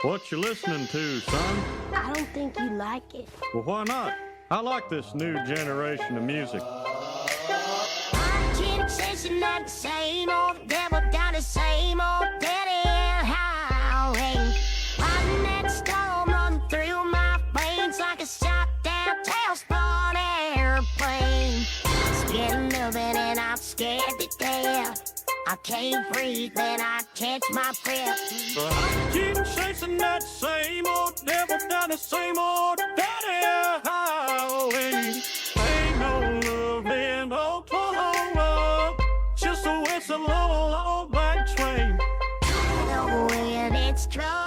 What you listening to, son? I don't think you like it. Well, why not? I like this new generation of music. I'm King chasing that same old devil down the same old dead end highway. Riding that storm run through my veins like a shot down tailspin airplane. Scared of moving and I'm scared to death. I can't breathe, then I catch my breath. But I keep chasing that same old devil down the same old dead highway. Ain't no love in Oklahoma, just a whistle on a old black train. The wind, it's strong.